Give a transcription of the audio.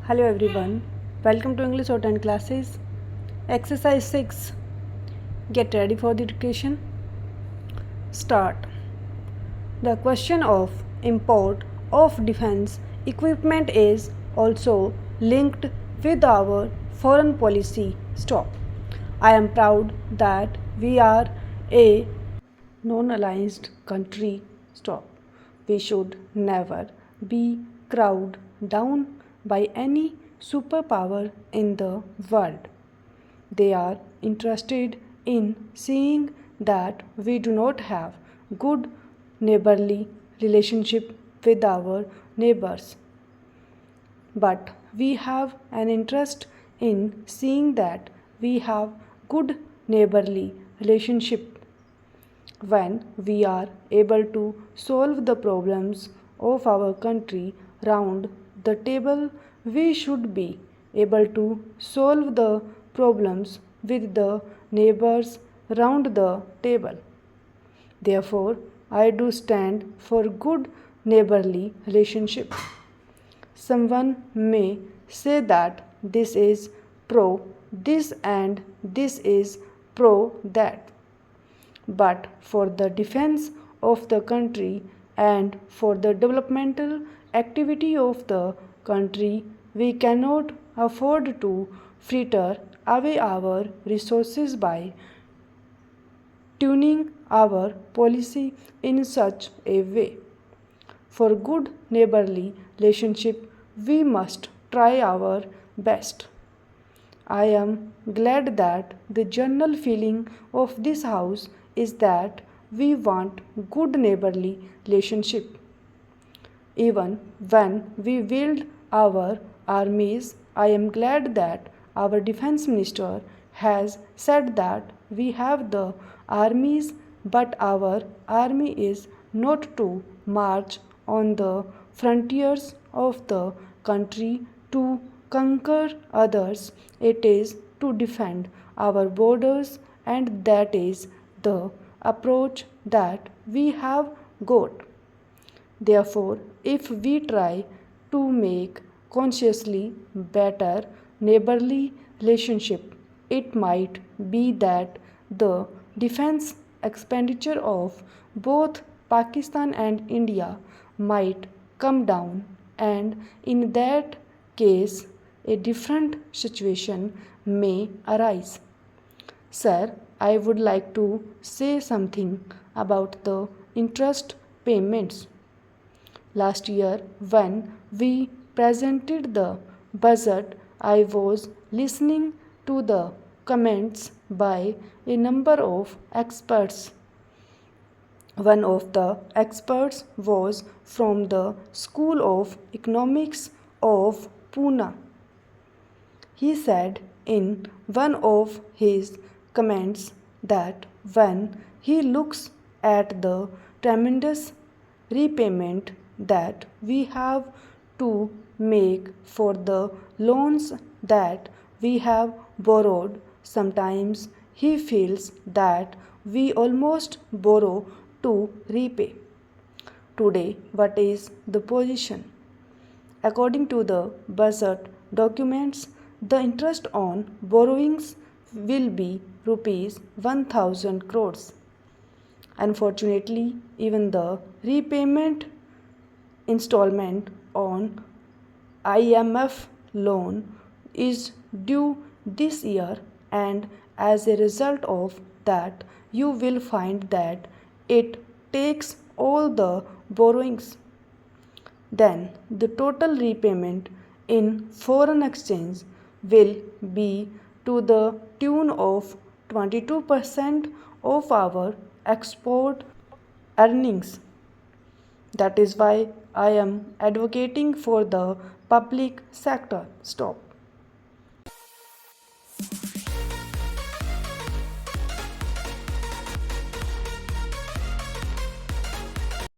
Hello everyone, welcome to English Shorthand classes. Exercise 6. Get ready for the education. Start. The question of import of defense equipment is also linked with our foreign policy. Stop. I am proud that we are a non-aligned country. Stop. We should never be crowded down by any superpower in the world. They are interested in seeing that we do not have good neighborly relationship with our neighbors. But we have an interest in seeing that we have good neighborly relationship. When we are able to solve the problems of our country round the table, we should be able to solve the problems with the neighbors round the table. Therefore, I do stand for good neighborly relationship. Someone may say that this is pro this and this is pro that. But for the defense of the country and for the developmental activity of the country, we cannot afford to fritter away our resources by tuning our policy in such a way. For good neighborly relationship, we must try our best. I am glad that the general feeling of this house is that we want good neighborly relationship. Even when we wield our armies, I am glad that our defense minister has said that we have the armies, but our army is not to march on the frontiers of the country to conquer others, it is to defend our borders, and that is the approach that we have got. Therefore, if we try to make consciously better neighborly relationship, it might be that the defense expenditure of both Pakistan and India might come down, and in that case, a different situation may arise. Sir, I would like to say something about the interest payments. Last year, when we presented the budget, I was listening to the comments by a number of experts. One of the experts was from the School of Economics of Pune. He said in one of his comments that when he looks at the tremendous repayment that we have to make for the loans that we have borrowed, sometimes he feels that we almost borrow to repay. Today, what is the position? According to the budget documents, the interest on borrowings will be rupees 1000 crores. Unfortunately, even the repayment installment on IMF loan is due this year, and as a result of that, you will find that it takes all the borrowings. Then the total repayment in foreign exchange will be to the tune of 22% of our export earnings. That is why I am advocating for the public sector. Stop.